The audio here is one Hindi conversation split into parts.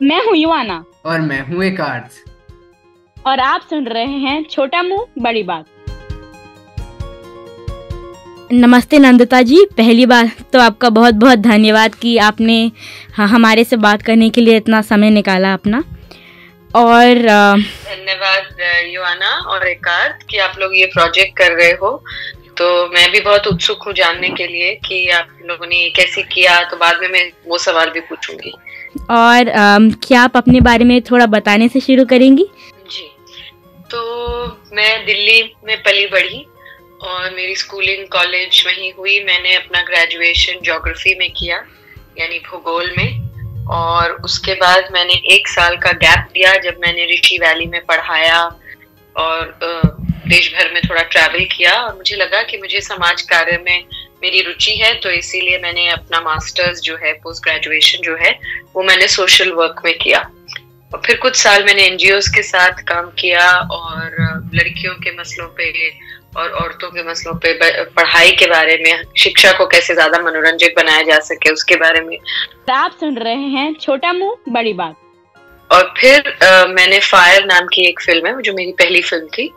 मैं हूँ युवाना। और मैं हूँ एकार्थ। और आप सुन रहे हैं छोटा मुंह बड़ी बात। नमस्ते नंदिता जी, पहली बार तो आपका बहुत बहुत धन्यवाद कि आपने हमारे से बात करने के लिए इतना समय निकाला अपना। और धन्यवाद युवाना और एकार्थ कि आप लोग ये प्रोजेक्ट कर रहे हो। तो मैं भी बहुत उत्सुक हूँ जानने के लिए कि आप लोगों ने ये कैसे किया, तो बाद में मैं वो सवाल भी पूछूंगी। और क्या आप अपने बारे में थोड़ा बताने से शुरू करेंगी? जी, तो मैं दिल्ली में पली बढ़ी और मेरी स्कूलिंग कॉलेज वहीं हुई। मैंने अपना ग्रेजुएशन ज्योग्राफी में किया, यानी भूगोल में। और उसके बाद मैंने 1 साल का गैप दिया जब मैंने ऋषि वैली में पढ़ाया और देश भर में थोड़ा ट्रैवल किया। और मुझे लगा कि मुझे समाज कार्य में मेरी रुचि है, तो इसीलिए मैंने अपना मास्टर्स जो है, पोस्ट ग्रेजुएशन जो है, वो मैंने सोशल वर्क में किया। और फिर कुछ साल मैंने एनजीओज के साथ काम किया और लड़कियों के मसलों पे और औरतों के मसलों पे, पढ़ाई के बारे में, शिक्षा को कैसे ज्यादा मनोरंजक बनाया जा सके उसके बारे में। आप सुन रहे हैं छोटा मुंह बड़ी बात। और फिर मैंने फायर नाम की एक फिल्म है जो मेरी पहली फिल्म थी,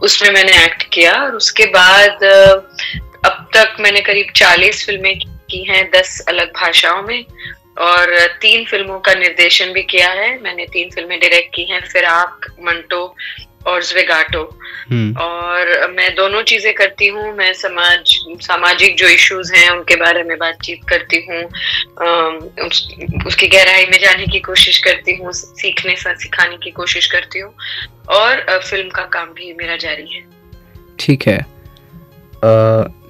उसमें मैंने एक्ट किया। और उसके बाद अब तक मैंने करीब 40 फिल्में की हैं 10 अलग भाषाओं में, और 3 फिल्मों का निर्देशन भी किया है। मैंने 3 फिल्में डायरेक्ट की हैं, फिराक, मंटो और ज़्वेगाटो। और मैं दोनों चीजें करती हूँ। मैं सामाजिक जो इश्यूज हैं उनके बारे में बातचीत करती हूँ, उसकी गहराई में जाने की कोशिश करती हूँ, सिखाने की कोशिश करती हूँ, और फिल्म का काम भी मेरा जारी है। ठीक है।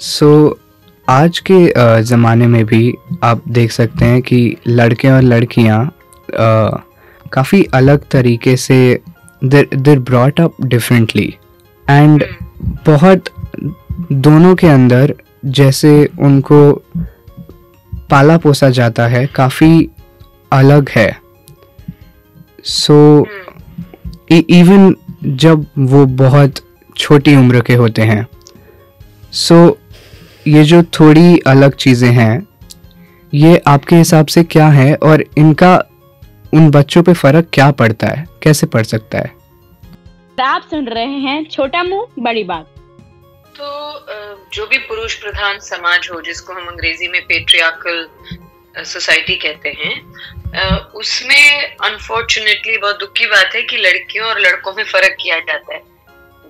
सो आज के ज़माने में भी आप देख सकते हैं कि लड़के और लड़कियाँ काफ़ी अलग तरीके से they're brought up differently and बहुत दोनों के अंदर जैसे उनको पाला पोसा जाता है काफ़ी अलग है। सो इवन जब वो बहुत छोटी उम्र के होते हैं, सो ये जो थोड़ी अलग चीज़ें हैं, ये आपके हिसाब से क्या है और इनका उन बच्चों पे फर्क क्या पड़ता है, कैसे पड़ सकता है? आप सुन रहे हैं छोटा मुंह बड़ी बात। तो जो भी पुरुष प्रधान समाज हो, जिसको हम अंग्रेजी में पेट्रियार्कल सोसाइटी कहते हैं, उसमें अनफॉर्चुनेटली बहुत दुख की बात है कि लड़कियों और लड़कों में फर्क किया जाता है।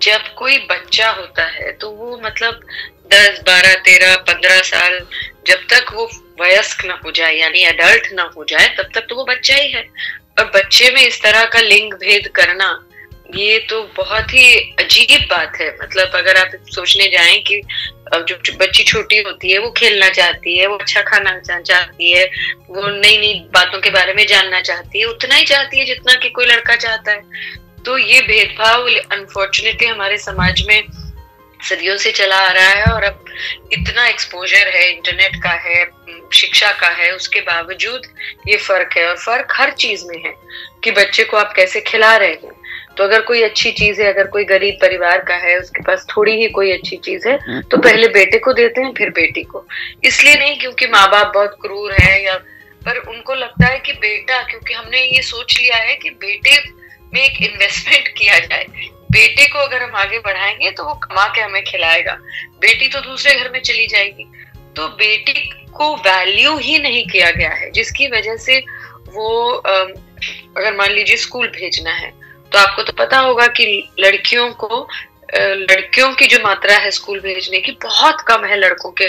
जब कोई बच्चा होता है तो वो मतलब 10, 12, 13, 15 साल, जब तक वो वयस्क ना हो जाए, यानी एडल्ट ना हो जाए, तब तक तो वो बच्चा ही है। और बच्चे में इस तरह का लिंग भेद करना, ये तो बहुत ही अजीब बात है। मतलब अगर आप सोचने जाएं कि जो बच्ची छोटी होती है वो खेलना चाहती है, वो अच्छा खाना चाहती है, वो नई नई बातों के बारे में जानना चाहती है, उतना ही चाहती है जितना कि कोई लड़का चाहता है। तो ये भेदभाव अनफॉर्चुनेटली हमारे समाज में सदियों से चला आ रहा है। और अब इतना एक्सपोजर है, इंटरनेट का है, शिक्षा का है, उसके बावजूद ये फर्क है। और फर्क हर चीज में है कि बच्चे को आप कैसे खिला रहे हैं। तो अगर कोई अच्छी चीज है, अगर कोई गरीब परिवार का है, उसके पास थोड़ी ही कोई अच्छी चीज है, तो पहले बेटे को देते हैं, फिर बेटी को। इसलिए नहीं क्योंकि माँ बाप बहुत क्रूर है, या पर उनको लगता है कि बेटा, क्योंकि हमने ये सोच लिया है कि बेटे में एक इन्वेस्टमेंट किया जाए। बेटे को अगर हम आगे बढ़ाएंगे तो वो कमा के हमें खिलाएगा, बेटी तो दूसरे घर में चली जाएगी। तो बेटी को वैल्यू ही नहीं किया गया है, जिसकी वजह से वो अगर मान लीजिए स्कूल भेजना है, तो आपको तो पता होगा कि लड़कियों की जो मात्रा है स्कूल भेजने की बहुत कम है लड़कों के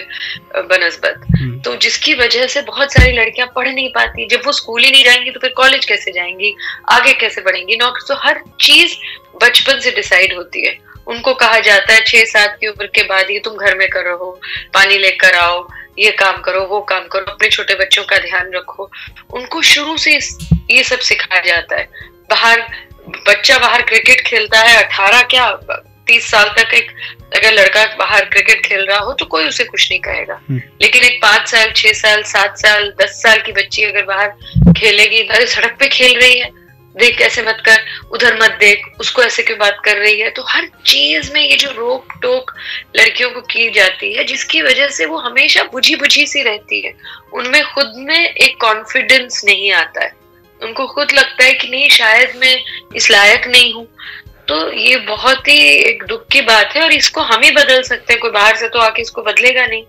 बनस्बत। तो जिसकी वजह से बहुत सारी लड़कियां पढ़ नहीं पाती। जब वो स्कूल ही नहीं जाएंगी तो फिर कॉलेज कैसे जाएंगी, आगे कैसे बढ़ेंगी, नौकरी। तो हर चीज बचपन से डिसाइड होती है। उनको कहा जाता है 6-7 की उम्र के बाद ही तुम घर में करो, पानी लेकर आओ, ये काम करो, वो काम करो, अपने छोटे बच्चों का ध्यान रखो। उनको शुरू से ये सब सिखाया जाता है। बच्चा बाहर क्रिकेट खेलता है, 18 क्या 30 साल तक एक अगर लड़का बाहर क्रिकेट खेल रहा हो तो कोई उसे कुछ नहीं कहेगा। लेकिन एक 5 साल, 6 साल, 7 साल, 10 साल की बच्ची अगर बाहर खेलेगी, अरे सड़क पे खेल रही है, देख ऐसे मत कर, उधर मत देख, उसको ऐसे क्यों बात कर रही है। तो हर चीज में ये जो रोक टोक लड़कियों को की जाती है, जिसकी वजह से वो हमेशा बुझी बुझी सी रहती है, उनमें खुद में एक कॉन्फिडेंस नहीं आता है। उनको खुद लगता है कि नहीं, शायद मैं इस लायक नहीं हूँ। तो ये बहुत ही एक दुख की बात है, और इसको हम ही बदल सकते हैं, कोई बाहर से तो आके इसको बदलेगा नहीं।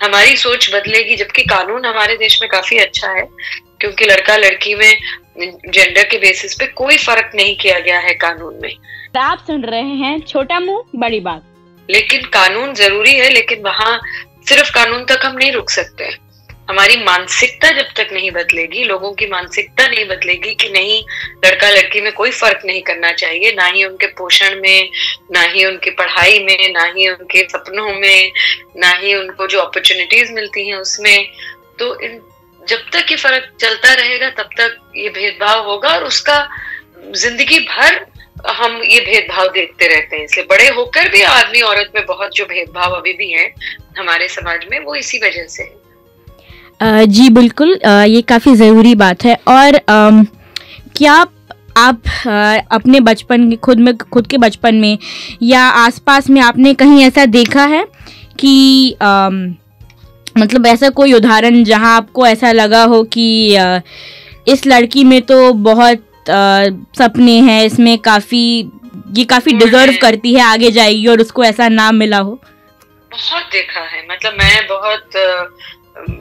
हमारी सोच बदलेगी, जबकि कानून हमारे देश में काफी अच्छा है, क्योंकि लड़का लड़की में जेंडर के बेसिस पे कोई फर्क नहीं किया गया है कानून में। आप सुन रहे हैं छोटा मुंह बड़ी बात। लेकिन कानून जरूरी है, लेकिन वहां सिर्फ कानून तक हम नहीं रुक सकते। हमारी मानसिकता जब तक नहीं बदलेगी, लोगों की मानसिकता नहीं बदलेगी कि नहीं, लड़का लड़की में कोई फर्क नहीं करना चाहिए, ना ही उनके पोषण में, ना ही उनकी पढ़ाई में, ना ही उनके सपनों में, ना ही उनको जो अपॉर्चुनिटीज मिलती हैं उसमें, तो जब तक ये फर्क चलता रहेगा तब तक ये भेदभाव होगा, और उसका जिंदगी भर हम ये भेदभाव देखते रहते हैं। इसलिए बड़े होकर भी आदमी औरत में बहुत जो भेदभाव अभी भी है हमारे समाज में, वो इसी वजह से है। जी बिल्कुल, ये काफ़ी ज़रूरी बात है। और क्या आप अपने बचपन, खुद के बचपन में या आसपास में आपने कहीं ऐसा देखा है कि मतलब ऐसा कोई उदाहरण जहां आपको ऐसा लगा हो कि इस लड़की में तो बहुत सपने हैं, इसमें काफ़ी डिजर्व करती है, आगे जाएगी, और उसको ऐसा नाम मिला हो? बहुत देखा है, मतलब मैं बहुत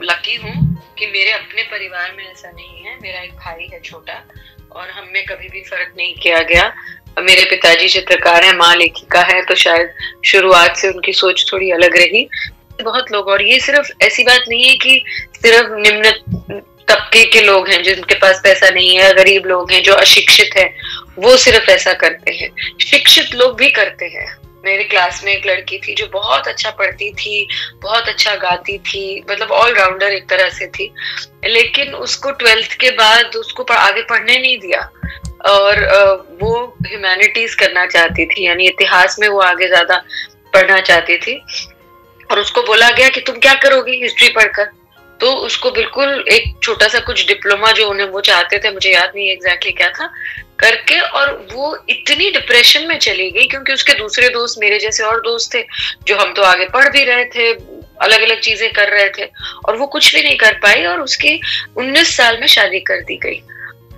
लकी हूँ कि मेरे अपने परिवार में ऐसा नहीं है। मेरा एक भाई है छोटा, और हम में कभी भी फर्क नहीं किया गया। मेरे पिताजी चित्रकार हैं, माँ लेखिका है, तो शायद शुरुआत से उनकी सोच थोड़ी अलग रही। बहुत लोग, और ये सिर्फ ऐसी बात नहीं है कि सिर्फ निम्न तबके के लोग हैं जिनके पास पैसा नहीं है, गरीब लोग हैं जो अशिक्षित है, वो सिर्फ ऐसा करते हैं, शिक्षित लोग भी करते हैं। मेरे क्लास में एक लड़की थी जो बहुत अच्छा पढ़ती थी, बहुत अच्छा गाती थी, मतलब ऑलराउंडर एक तरह से थी, लेकिन उसको 12th के बाद उसको आगे पढ़ने नहीं दिया, और वो ह्यूमैनिटीज करना चाहती थी, यानी इतिहास में वो आगे ज्यादा पढ़ना चाहती थी, और उसको बोला गया कि तुम क्या करोगी हिस्ट्री पढ़कर। तो उसको बिल्कुल एक छोटा सा कुछ डिप्लोमा जो उन्हें वो चाहते थे, मुझे याद नहीं एग्जैक्टली क्या था, करके, और वो इतनी डिप्रेशन में चली गई क्योंकि उसके दूसरे दोस्त मेरे जैसे और दोस्त थे जो हम तो आगे पढ़ भी रहे थे, अलग अलग चीजें कर रहे थे, और वो कुछ भी नहीं कर पाई, और उसकी 19 साल में शादी कर दी गई।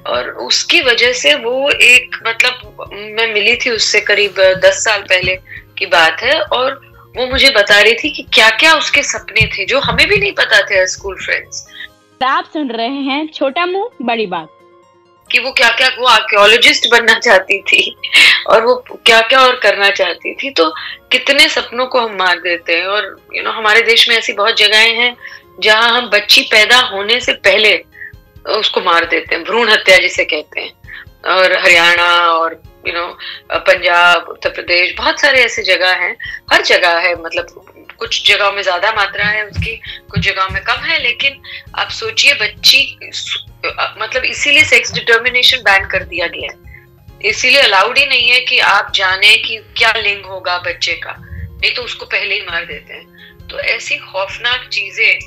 और उसकी वजह से वो एक, मतलब मैं मिली थी उससे करीब 10 साल पहले की बात है, और वो मुझे बता रही थी कि क्या क्या उसके सपने थे जो हमें भी नहीं पता थे स्कूल फ्रेंड्स। आप सुन रहे हैं छोटा मुंह बड़ी बात, कि वो क्या क्या, वो आर्कियोलॉजिस्ट बनना चाहती थी, और वो क्या क्या और करना चाहती थी। तो कितने सपनों को हम मार देते हैं। और हमारे देश में ऐसी बहुत जगहें हैं जहां हम बच्ची पैदा होने से पहले उसको मार देते हैं, भ्रूण हत्या जिसे कहते हैं। और हरियाणा और पंजाब, उत्तर प्रदेश, बहुत सारे ऐसे जगह हैं, हर जगह है, मतलब कुछ जगहों में ज्यादा मात्रा है उसकी, कुछ जगहों में कम है। लेकिन आप सोचिए, बच्ची, मतलब इसीलिए सेक्स डिटर्मिनेशन बैन कर दिया गया है, इसीलिए अलाउड ही नहीं है कि आप जाने कि क्या लिंग होगा बच्चे का, नहीं तो उसको पहले ही मार देते हैं। तो ऐसी खौफनाक चीजें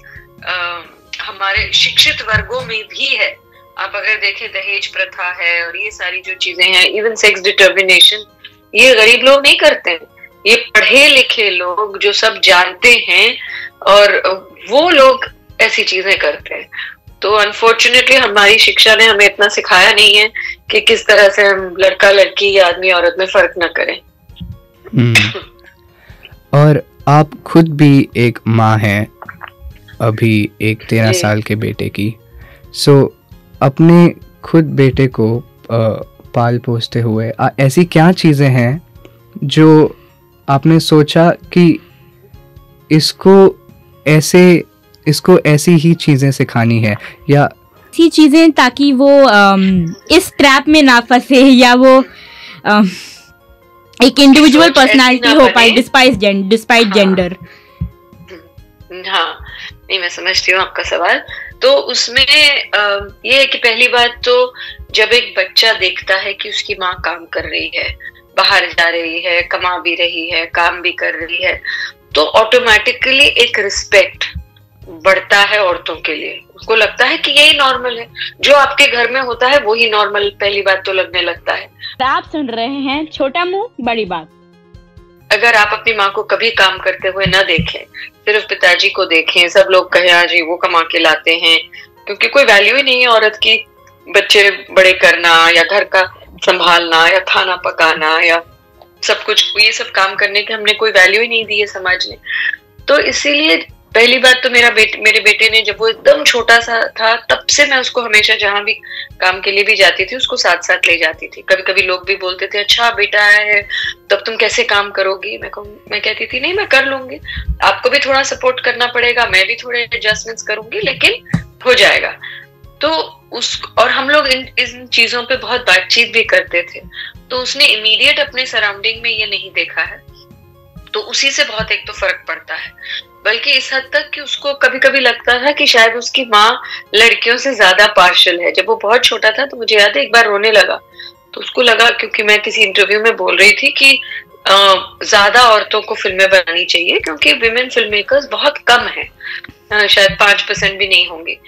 हमारे शिक्षित वर्गों में भी है। आप अगर देखें, दहेज प्रथा है और ये सारी जो चीजें हैं, इवन सेक्स डिटर्मिनेशन, ये गरीब लोग नहीं करते हैं, ये पढ़े लिखे लोग जो सब जानते हैं, और वो लोग ऐसी चीजें करते हैं। तो अनफॉर्चुनेटली हमारी शिक्षा ने हमें इतना सिखाया नहीं है कि किस तरह से हम लड़का लड़की या आदमी औरत में फर्क न करें। और आप खुद भी एक माँ हैं, अभी एक 13 साल के बेटे की। सो अपने खुद बेटे को पाल पोसते हुए ऐसी क्या चीज़ें हैं जो आपने सोचा कि इसको ऐसी ही चीज़ें सिखानी है, या ऐसी चीज़ें ताकि वो इस ट्रैप में ना फंसे, या वो एक इंडिविजुअल पर्सनालिटी हो पाए डिस्पाइट जेंडर। हाँ, नहीं, मैं समझती हूँ आपका सवाल। तो उसमें ये है कि पहली बात तो जब एक बच्चा देखता है कि उसकी माँ काम कर रही है, बाहर जा रही है, कमा भी रही है, काम भी कर रही है, तो ऑटोमेटिकली एक रिस्पेक्ट बढ़ता है औरतों के लिए। उसको लगता है कि यही नॉर्मल है, जो आपके घर में होता है वही नॉर्मल पहली बात तो लगने लगता है। आप सुन रहे हैं छोटा मुंह बड़ी बात। अगर आप अपनी माँ को कभी काम करते हुए न देखें, सिर्फ पिताजी को देखें, सब लोग कहें हाँ जी वो कमा के लाते हैं, क्योंकि कोई वैल्यू ही नहीं है औरत की, बच्चे बड़े करना या घर का संभालना या खाना पकाना या सब कुछ, ये सब काम करने के हमने कोई वैल्यू ही नहीं दी है समाज ने। तो इसीलिए पहली बात तो मेरे बेटे ने, जब वो एकदम छोटा सा था तब से मैं उसको हमेशा जहां भी काम के लिए भी जाती थी उसको साथ साथ ले जाती थी। कभी कभी लोग भी बोलते थे अच्छा बेटा है तब तुम कैसे काम करोगी, मैं कहती थी नहीं मैं कर लूंगी, आपको भी थोड़ा सपोर्ट करना पड़ेगा, मैं भी थोड़े एडजस्टमेंट्स करूंगी लेकिन हो जाएगा। तो और हम लोग इन चीजों पे बहुत बातचीत भी करते थे। तो उसने इमीडिएट अपने सराउंडिंग में ये नहीं देखा है, तो उसी से बहुत एक तो फर्क पड़ता है। बल्कि इस हद तक कि उसको कभी कभी लगता था कि शायद उसकी माँ लड़कियों से ज्यादा पार्शल है। जब वो बहुत छोटा था तो मुझे याद है एक बार रोने लगा, तो उसको लगा, क्योंकि मैं किसी इंटरव्यू में बोल रही थी कि ज्यादा औरतों को फिल्में बनानी चाहिए क्योंकि विमेन फिल्म मेकर्स बहुत कम है, शायद 5% भी नहीं होंगे।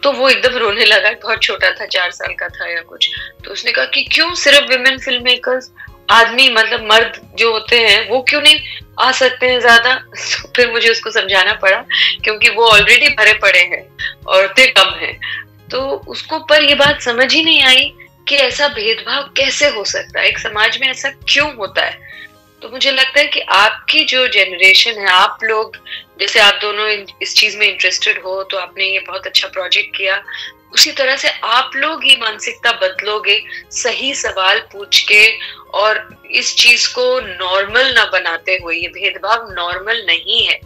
तो वो एकदम रोने लगा, बहुत छोटा था, 4 साल का था या कुछ। तो उसने कहा कि क्यों सिर्फ विमेन फिल्म मेकर्स, आदमी मतलब मर्द जो होते हैं वो क्यों नहीं आ सकते हैं ज्यादा। तो फिर मुझे उसको समझाना पड़ा क्योंकि वो ऑलरेडी भरे पड़े हैं, औरतें कम हैं। तो उसको पर ये बात समझ ही नहीं आई कि ऐसा भेदभाव कैसे हो सकता है, एक समाज में ऐसा क्यों होता है। तो मुझे लगता है कि आपकी जो जनरेशन है, आप लोग जैसे आप दोनों इस चीज में इंटरेस्टेड हो तो आपने ये बहुत अच्छा प्रोजेक्ट किया, उसी तरह से आप लोग ये मानसिकता बदलोगे सही सवाल पूछ के, और इस चीज को नॉर्मल ना बनाते हुए। ये भेदभाव नॉर्मल नहीं है,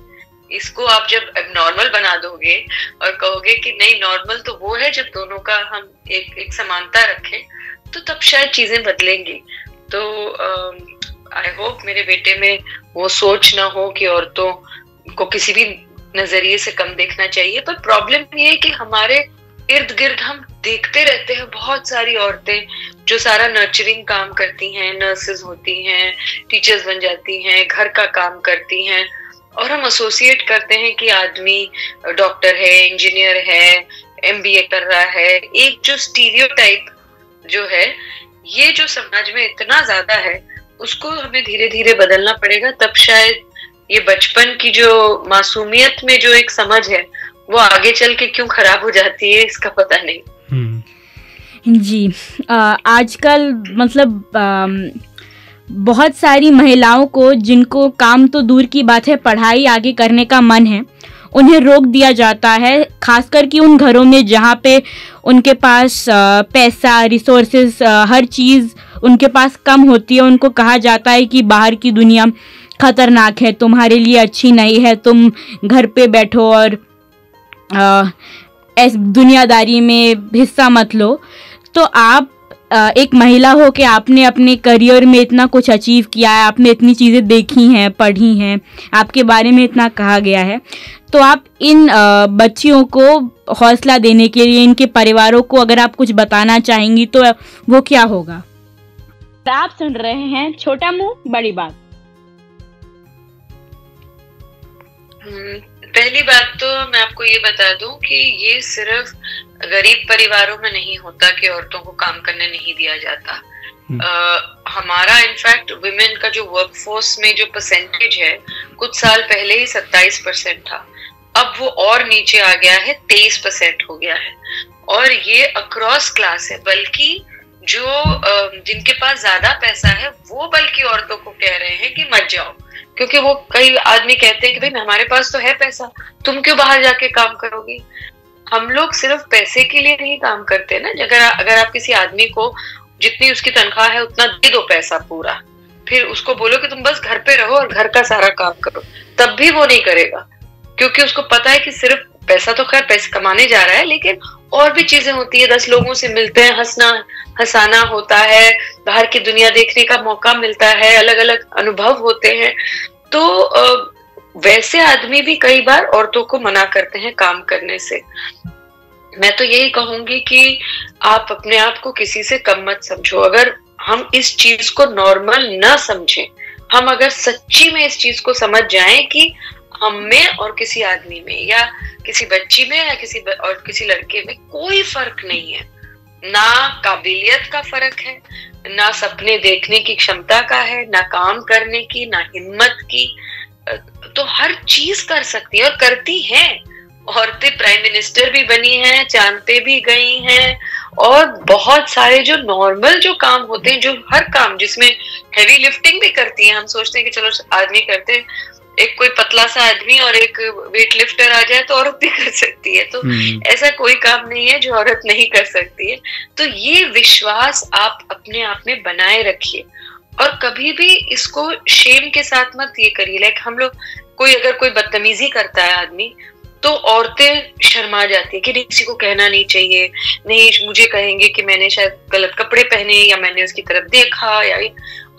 इसको आप जब नॉर्मल बना दोगे और कहोगे कि नहीं नॉर्मल तो वो है जब दोनों का हम एक समानता रखें, तो तब शायद चीजें बदलेंगी। तो आई होप मेरे बेटे में वो सोच ना हो कि औरतों को किसी भी नजरिए से कम देखना चाहिए। पर प्रॉब्लम ये है कि हमारे इर्द गिर्द हम देखते रहते हैं बहुत सारी औरतें जो सारा नर्चरिंग काम करती हैं, नर्सेज होती हैं, टीचर्स बन जाती हैं, घर का काम करती हैं, और हम एसोसिएट करते हैं कि आदमी डॉक्टर है, इंजीनियर है, MBA कर रहा है। एक जो स्टीरियोटाइप जो है, ये जो समाज में इतना ज्यादा है, उसको हमें धीरे धीरे बदलना पड़ेगा। तब शायद ये बचपन की जो मासूमियत में जो एक समझ है वो आगे चल के क्यों खराब हो जाती है इसका पता नहीं। जी आजकल मतलब बहुत सारी महिलाओं को, जिनको काम तो दूर की बात है पढ़ाई आगे करने का मन है, उन्हें रोक दिया जाता है, खासकर कि उन घरों में जहाँ पे उनके पास पैसा, रिसोर्सेज, हर चीज़ उनके पास कम होती है। उनको कहा जाता है कि बाहर की दुनिया खतरनाक है, तुम्हारे लिए अच्छी नहीं है, तुम घर पे बैठो और दुनियादारी में हिस्सा मत लो। तो आप एक महिला हो के आपने अपने करियर में इतना कुछ अचीव किया है, आपने इतनी चीज़ें देखी हैं, पढ़ी हैं, आपके बारे में इतना कहा गया है, तो आप इन बच्चियों को हौसला देने के लिए, इनके परिवारों को अगर आप कुछ बताना चाहेंगी तो वो क्या होगा? आप सुन रहे हैं छोटा मुंह बड़ी बात। पहली बात तो मैं आपको ये बता दूं कि ये सिर्फ गरीब परिवारों में नहीं होता कि औरतों को काम करने नहीं दिया जाता। हमारा इनफैक्ट विमेन का जो वर्कफोर्स में जो परसेंटेज है, कुछ साल पहले ही 27% था, अब वो और नीचे आ गया है, 23% हो गया है। और ये अक्रॉस क्लास है, बल्कि जो जिनके पास ज्यादा पैसा है वो बल्कि औरतों को कह रहे हैं कि मत जाओ, क्योंकि वो कई आदमी कहते हैं कि भाई हमारे पास तो है पैसा, तुम क्यों बाहर जाके काम करोगी। हम लोग सिर्फ पैसे के लिए नहीं काम करते ना। अगर आप किसी आदमी को जितनी उसकी तनख्वाह है उतना दे दो पैसा पूरा, फिर उसको बोलो कि तुम बस घर पे रहो और घर का सारा काम करो, तब भी वो नहीं करेगा, क्योंकि उसको पता है कि सिर्फ पैसा तो खैर पैसे कमाने जा रहा है, लेकिन और भी चीजें होती है, 10 लोगों से मिलते हैं, हंसाना होता है, बाहर की दुनिया देखने का मौका मिलता है, अलग अलग अनुभव होते हैं। तो वैसे आदमी भी कई बार औरतों को मना करते हैं काम करने से। मैं तो यही कहूंगी कि आप अपने आप को किसी से कम मत समझो। अगर हम इस चीज को नॉर्मल न समझें, हम अगर सच्ची में इस चीज को समझ जाएं कि हम में और किसी आदमी में या किसी बच्ची में या किसी लड़के में कोई फर्क नहीं है, ना काबिलियत का फर्क है, ना सपने देखने की क्षमता का है, ना काम करने की, ना हिम्मत की, तो हर चीज कर सकती है और करती हैं। औरतें प्राइम मिनिस्टर भी बनी हैं, चांद पे भी गई हैं, और बहुत सारे जो नॉर्मल जो काम होते हैं, जो हर काम जिसमें हैवी लिफ्टिंग भी करती है, हम सोचते हैं कि चलो आदमी करते हैं, एक कोई पतला सा आदमी और एक वेट लिफ्टर आ जाए तो औरत भी कर सकती है। तो ऐसा कोई काम नहीं है जो औरत नहीं कर सकती है। तो ये विश्वास आप अपने आप में बनाए रखिए और कभी भी इसको शेम के साथ मत ये करिए। लाइक हम लोग अगर कोई बदतमीजी करता है आदमी, तो औरतें शर्मा जाती है कि नहीं, किसी को कहना नहीं चाहिए, नहीं मुझे कहेंगे कि मैंने शायद गलत कपड़े पहने या मैंने उसकी तरफ देखा, या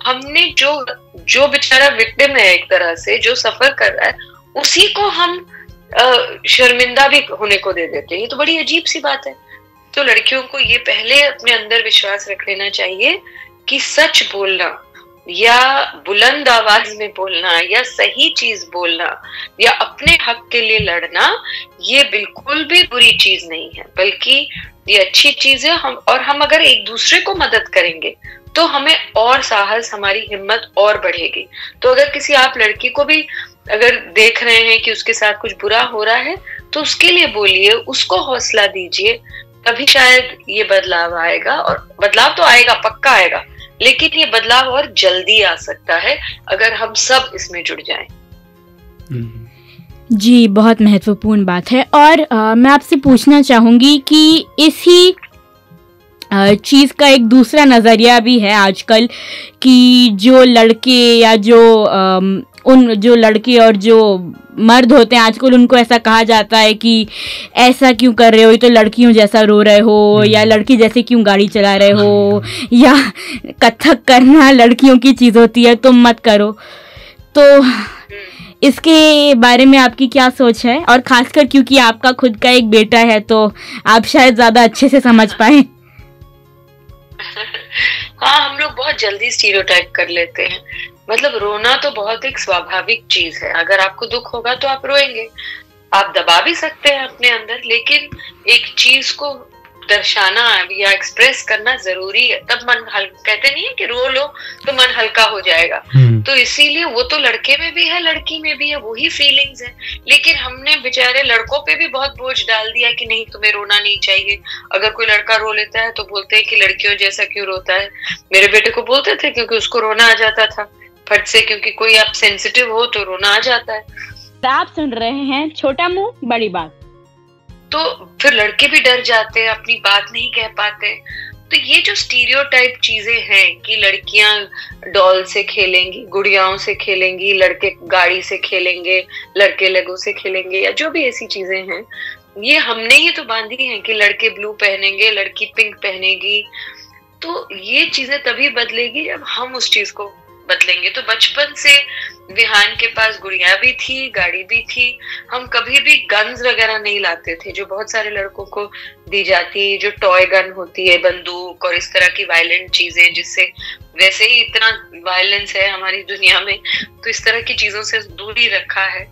हमने जो बेचारा विक्टिम है एक तरह से, जो सफर कर रहा है, उसी को हम शर्मिंदा भी होने को दे देते हैं। ये तो बड़ी अजीब सी बात है। तो लड़कियों को ये पहले अपने अंदर विश्वास रख लेना चाहिए कि सच बोलना या बुलंद आवाज में बोलना या सही चीज बोलना या अपने हक के लिए लड़ना, ये बिल्कुल भी बुरी चीज नहीं है, बल्कि ये अच्छी चीज है। हम अगर एक दूसरे को मदद करेंगे तो हमें और साहस, हमारी हिम्मत और बढ़ेगी। तो अगर किसी आप लड़की को भी अगर देख रहे हैं कि उसके साथ कुछ बुरा हो रहा है, तो उसके लिए बोलिए, उसको हौसला दीजिए, तभी शायद ये बदलाव आएगा। और बदलाव तो आएगा, पक्का आएगा, लेकिन ये बदलाव और जल्दी आ सकता है अगर हम सब इसमें जुड़ जाएं। जी, बहुत महत्वपूर्ण बात है। और मैं आपसे पूछना चाहूंगी कि इसी चीज़ का एक दूसरा नज़रिया भी है आजकल कि जो लड़के या जो लड़के और जो मर्द होते हैं आजकल, उनको ऐसा कहा जाता है कि ऐसा क्यों कर रहे हो, ये तो लड़कियों जैसा रो रहे हो, या लड़की जैसे क्यों गाड़ी चला रहे हो, या कथक करना लड़कियों की चीज़ होती है, तुम मत करो। तो इसके बारे में आपकी क्या सोच है? और खासकर क्योंकि आपका खुद का एक बेटा है, तो आप शायद ज़्यादा अच्छे से समझ पाए। हाँ, हम लोग बहुत जल्दी स्टीरियोटाइप कर लेते हैं। मतलब रोना तो बहुत एक स्वाभाविक चीज है। अगर आपको दुख होगा तो आप रोएंगे, आप दबा भी सकते हैं अपने अंदर, लेकिन एक चीज को दर्शाना या एक्सप्रेस करना जरूरी है, तब मन हल्का। कहते नहीं है कि रो लो तो मन हल्का हो जाएगा। तो इसीलिए वो तो लड़के में भी है, लड़की में भी है, वही फीलिंग्स है। लेकिन हमने बेचारे लड़कों पे भी बहुत बोझ डाल दिया कि नहीं, तुम्हें रोना नहीं चाहिए। अगर कोई लड़का रो लेता है तो बोलते हैं कि लड़कियों जैसा क्यों रोता है। मेरे बेटे को बोलते थे क्योंकि उसको रोना आ जाता था फट से, क्योंकि कोई आप सेंसिटिव हो तो रोना आ जाता है। आप सुन रहे हैं छोटा मुंह बड़ी बात। तो फिर लड़के भी डर जाते हैं, अपनी बात नहीं कह पाते। तो ये जो स्टीरियोटाइप चीजें हैं कि लड़कियां डॉल से खेलेंगी, गुड़ियाओं से खेलेंगी, लड़के गाड़ी से खेलेंगे, लड़के लेगो से खेलेंगे, या जो भी ऐसी चीजें हैं, ये हमने ही तो बांधी हैं कि लड़के ब्लू पहनेंगे, लड़की पिंक पहनेगी। तो ये चीजें तभी बदलेगी जब हम उस चीज को बदलेंगे। तो बचपन से विहान के पास गुड़िया भी थी, गाड़ी भी थी। हम कभी भी गन्स वगैरह नहीं लाते थे जो बहुत सारे लड़कों को दी जाती, जो टॉय गन होती है, बंदूक और इस तरह की वायलेंट चीजें, जिससे वैसे ही इतना वायलेंस है हमारी दुनिया में, तो इस तरह की चीजों से दूरी रखा है।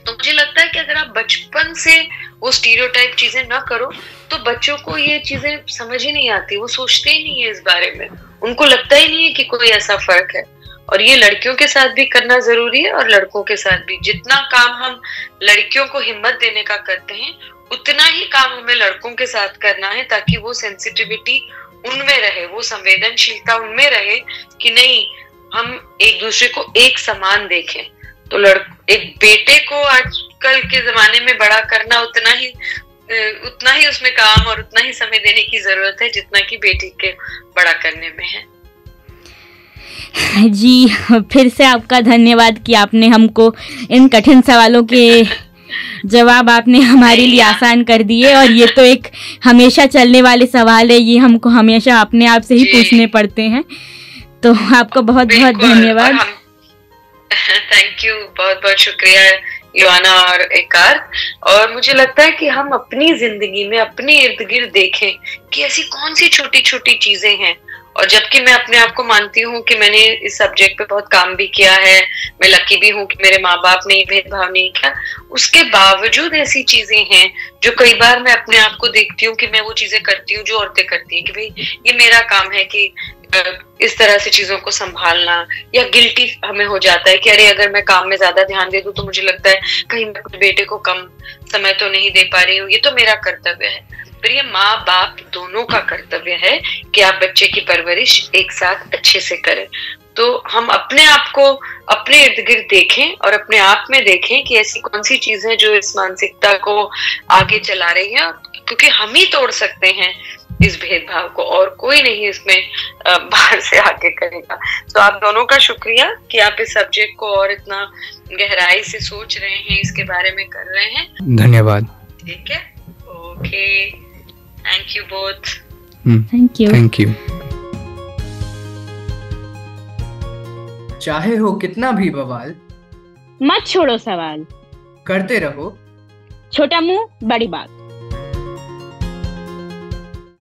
तो मुझे लगता है कि अगर आप बचपन से वो स्टीरियोटाइप चीजें ना करो तो बच्चों को ये चीजें समझ ही नहीं आती, वो सोचते ही नहीं है इस बारे में, उनको लगता ही नहीं है कि कोई ऐसा फर्क है। और ये लड़कियों के साथ भी करना जरूरी है और लड़कों के साथ भी। जितना काम हम लड़कियों को हिम्मत देने का करते हैं, उतना ही काम हमें लड़कों के साथ करना है, ताकि वो सेंसिटिविटी उनमें रहे, वो संवेदनशीलता उनमें रहे कि नहीं, हम एक दूसरे को एक समान देखें। तो एक बेटे को आजकल के जमाने में बड़ा करना उतना ही उसमें काम और उतना ही समय देने की जरूरत है जितना कि बेटी के बड़ा करने में है। जी, फिर से आपका धन्यवाद कि आपने हमको इन कठिन सवालों के जवाब आपने हमारे लिए आसान कर दिए। और ये तो एक हमेशा चलने वाले सवाल है, ये हमको हमेशा अपने आप से ही पूछने पड़ते हैं। तो आपका बहुत बहुत धन्यवाद। थैंक यू, बहुत बहुत शुक्रिया योआना और एकार्त। और मुझे लगता है कि हम अपनी जिंदगी में अपने इर्द गिर्द देखें कि ऐसी कौन सी छोटी छोटी चीजें हैं। और जबकि मैं अपने आप को मानती हूँ कि मैंने इस सब्जेक्ट पे बहुत काम भी किया है, मैं लकी भी हूँ कि मेरे माँ बाप ने ये भेदभाव नहीं किया, उसके बावजूद ऐसी चीजें हैं जो कई बार मैं अपने आप को देखती हूँ कि मैं वो चीजें करती हूँ जो औरतें करती हैं, कि भाई ये मेरा काम है कि इस तरह से चीजों को संभालना। या गिल्टी हमें हो जाता है कि अरे अगर मैं काम में ज्यादा ध्यान दे दूं तो मुझे लगता है कहीं मैं अपने बेटे को कम समय तो नहीं दे पा रही हूँ, ये तो मेरा कर्तव्य है। पर ये माँ बाप दोनों कर्तव्य है कि आप बच्चे की परवरिश एक साथ अच्छे से करें। तो हम अपने आप को अपने इर्द गिर्द देखें और अपने आप में देखें कि ऐसी कौन सी चीजें जो इस मानसिकता को आगे चला रही है, क्योंकि हम ही तोड़ सकते हैं इस भेदभाव को, और कोई नहीं इसमें बाहर से आके करेगा। तो आप दोनों का शुक्रिया कि आप इस सब्जेक्ट को और इतना गहराई से सोच रहे हैं, इसके बारे में कर रहे हैं। धन्यवाद। ठीक है, okay, thank you both. Thank you. Thank you. चाहे हो कितना भी बवाल, मत छोड़ो सवाल, करते रहो छोटा मुंह बड़ी बात।